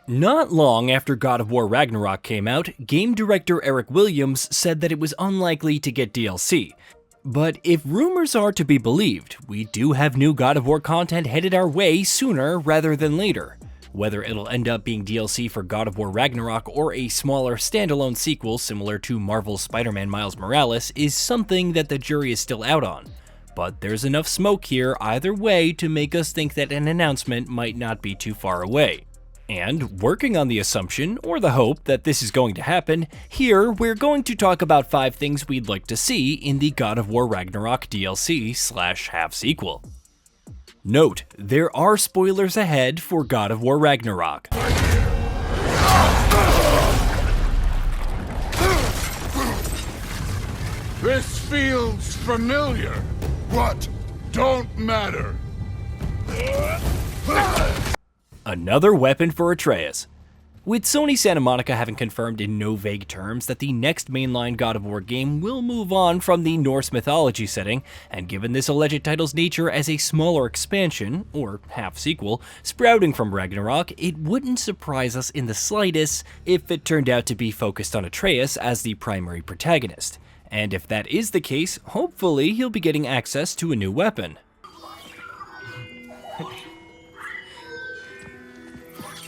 Not long after God of War Ragnarok came out, game director Eric Williams said that it was unlikely to get DLC. But if rumors are to be believed, we do have new God of War content headed our way sooner rather than later. Whether it'll end up being DLC for God of War Ragnarok or a smaller standalone sequel similar to Marvel's Spider-Man Miles Morales is something that the jury is still out on. But there's enough smoke here either way to make us think that an announcement might not be too far away. And working on the assumption, or the hope, that this is going to happen, here we're going to talk about 5 things we'd like to see in the God of War Ragnarok DLC/half sequel. Note, there are spoilers ahead for God of War Ragnarok. This feels familiar. What? Don't matter. Another weapon for Atreus. With Sony Santa Monica having confirmed in no vague terms that the next mainline God of War game will move on from the Norse mythology setting, and given this alleged title's nature as a smaller expansion, or half-sequel, sprouting from Ragnarok, it wouldn't surprise us in the slightest if it turned out to be focused on Atreus as the primary protagonist. And if that is the case, hopefully he'll be getting access to a new weapon.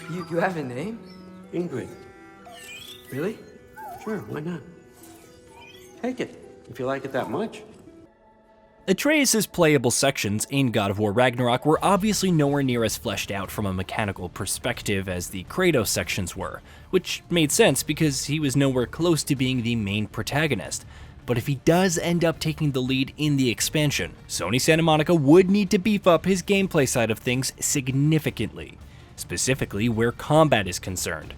You have a name? Ingrid. Really? Sure, why not? Take it, if you like it that much. Atreus' playable sections in God of War Ragnarok were obviously nowhere near as fleshed out from a mechanical perspective as the Kratos sections were, which made sense because he was nowhere close to being the main protagonist. But if he does end up taking the lead in the expansion, Sony Santa Monica would need to beef up his gameplay side of things significantly, specifically where combat is concerned.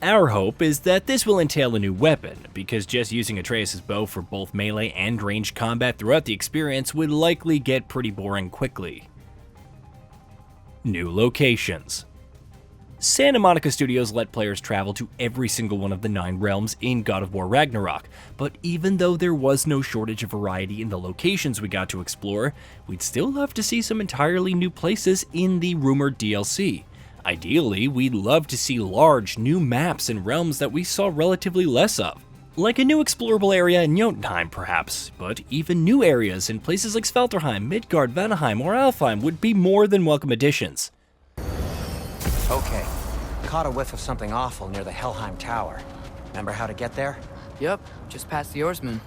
Our hope is that this will entail a new weapon, because just using Atreus' bow for both melee and ranged combat throughout the experience would likely get pretty boring quickly. New locations. Santa Monica Studios let players travel to every single one of the 9 realms in God of War Ragnarok, but even though there was no shortage of variety in the locations we got to explore, we'd still love to see some entirely new places in the rumored DLC. Ideally, we'd love to see large, new maps and realms that we saw relatively less of. Like a new explorable area in Jotunheim, perhaps, but even new areas in places like Svelterheim, Midgard, Vanaheim, or Alfheim would be more than welcome additions. Okay, caught a whiff of something awful near the Helheim Tower. Remember how to get there? Yep, just past the oarsman.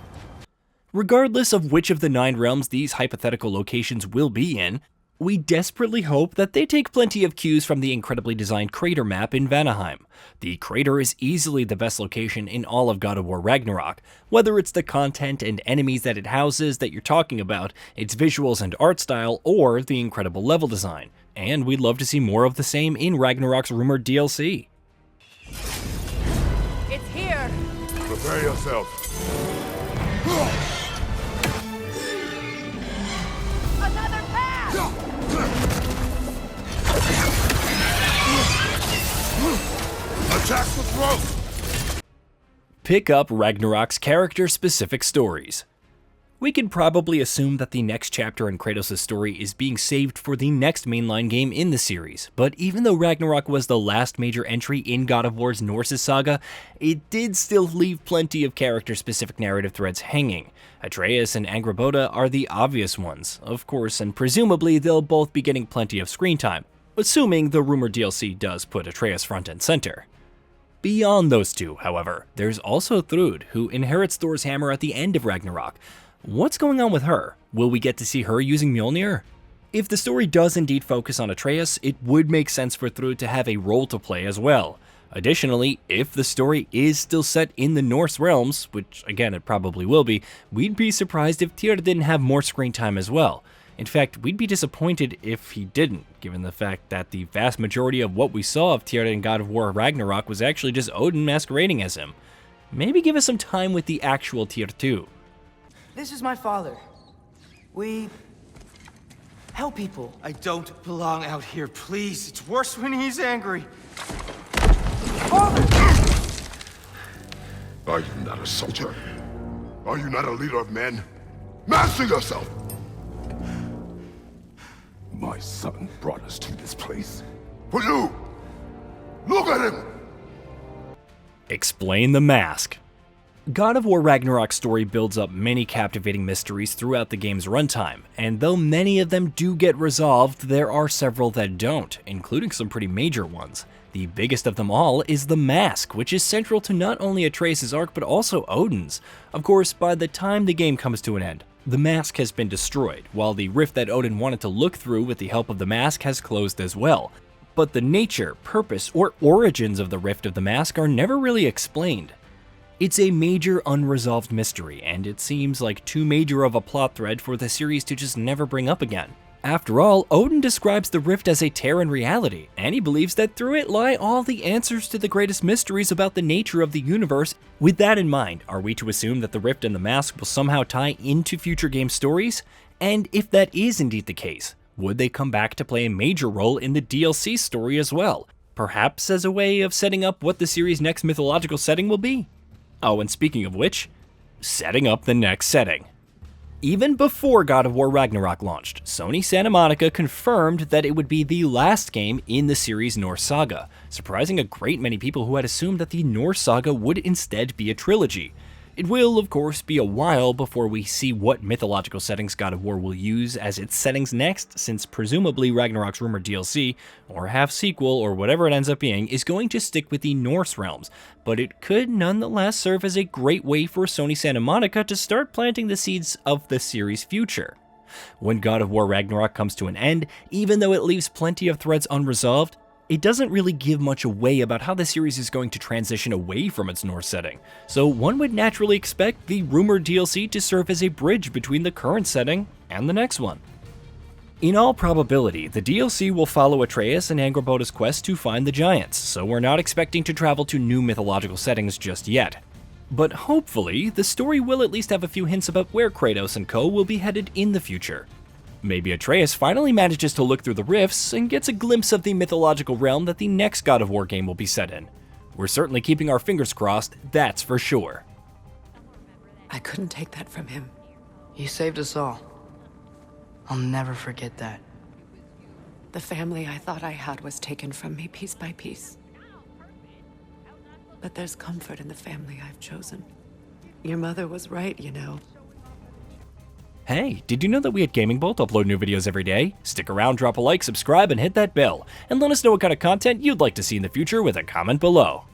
Regardless of which of the 9 realms these hypothetical locations will be in, we desperately hope that they take plenty of cues from the incredibly designed crater map in Vanaheim. The crater is easily the best location in all of God of War Ragnarok, whether it's the content and enemies that it houses that you're talking about, its visuals and art style, or the incredible level design. And we'd love to see more of the same in Ragnarok's rumored DLC. It's here! Prepare yourself. Another path! Attack the throat! Pick up Ragnarok's character-specific stories. We can probably assume that the next chapter in Kratos' story is being saved for the next mainline game in the series, but even though Ragnarok was the last major entry in God of War's Norse's saga, it did still leave plenty of character-specific narrative threads hanging. Atreus and Angrboda are the obvious ones, of course, and presumably they'll both be getting plenty of screen time, assuming the rumored DLC does put Atreus front and center. Beyond those two, however, there's also Thrud, who inherits Thor's hammer at the end of Ragnarok. What's going on with her? Will we get to see her using Mjolnir? If the story does indeed focus on Atreus, it would make sense for Thrud to have a role to play as well. Additionally, if the story is still set in the Norse realms, which again it probably will be, we'd be surprised if Tyr didn't have more screen time as well. In fact, we'd be disappointed if he didn't, given the fact that the vast majority of what we saw of Tyr in God of War Ragnarok was actually just Odin masquerading as him. Maybe give us some time with the actual Tyr too. This is my father. We help people. I don't belong out here, please. It's worse when he's angry. Are you not a soldier? Are you not a leader of men? Master yourself! My son brought us to this place. For you! Look at him! Explain the mask. God of War Ragnarok's story builds up many captivating mysteries throughout the game's runtime, and though many of them do get resolved, there are several that don't, including some pretty major ones. The biggest of them all is the mask, which is central to not only Atreus' arc but also Odin's. Of course, by the time the game comes to an end, the mask has been destroyed, while the rift that Odin wanted to look through with the help of the mask has closed as well. But the nature, purpose, or origins of the rift of the mask are never really explained. It's a major unresolved mystery, and it seems like too major of a plot thread for the series to just never bring up again. After all, Odin describes the rift as a tear in reality, and he believes that through it lie all the answers to the greatest mysteries about the nature of the universe. With that in mind, are we to assume that the rift and the mask will somehow tie into future game stories? And if that is indeed the case, would they come back to play a major role in the DLC story as well? Perhaps as a way of setting up what the series' next mythological setting will be? Oh, and speaking of which, setting up the next setting. Even before God of War Ragnarok launched, Sony Santa Monica confirmed that it would be the last game in the series' Norse saga, surprising a great many people who had assumed that the Norse saga would instead be a trilogy. It will, of course, be a while before we see what mythological settings God of War will use as its settings next, since presumably Ragnarok's rumored DLC, or half-sequel, or whatever it ends up being, is going to stick with the Norse realms, but it could nonetheless serve as a great way for Sony Santa Monica to start planting the seeds of the series' future. When God of War Ragnarok comes to an end, even though it leaves plenty of threads unresolved, it doesn't really give much away about how the series is going to transition away from its Norse setting, so one would naturally expect the rumored DLC to serve as a bridge between the current setting and the next one. In all probability, the DLC will follow Atreus and Angrboda's quest to find the giants, so we're not expecting to travel to new mythological settings just yet. But hopefully, the story will at least have a few hints about where Kratos and co will be headed in the future. Maybe Atreus finally manages to look through the rifts and gets a glimpse of the mythological realm that the next God of War game will be set in. We're certainly keeping our fingers crossed, that's for sure. I couldn't take that from him. You saved us all. I'll never forget that. The family I thought I had was taken from me piece by piece. But there's comfort in the family I've chosen. Your mother was right, you know. Hey, did you know that we at Gaming Bolt upload new videos every day? Stick around, drop a like, subscribe, and hit that bell. And let us know what kind of content you'd like to see in the future with a comment below.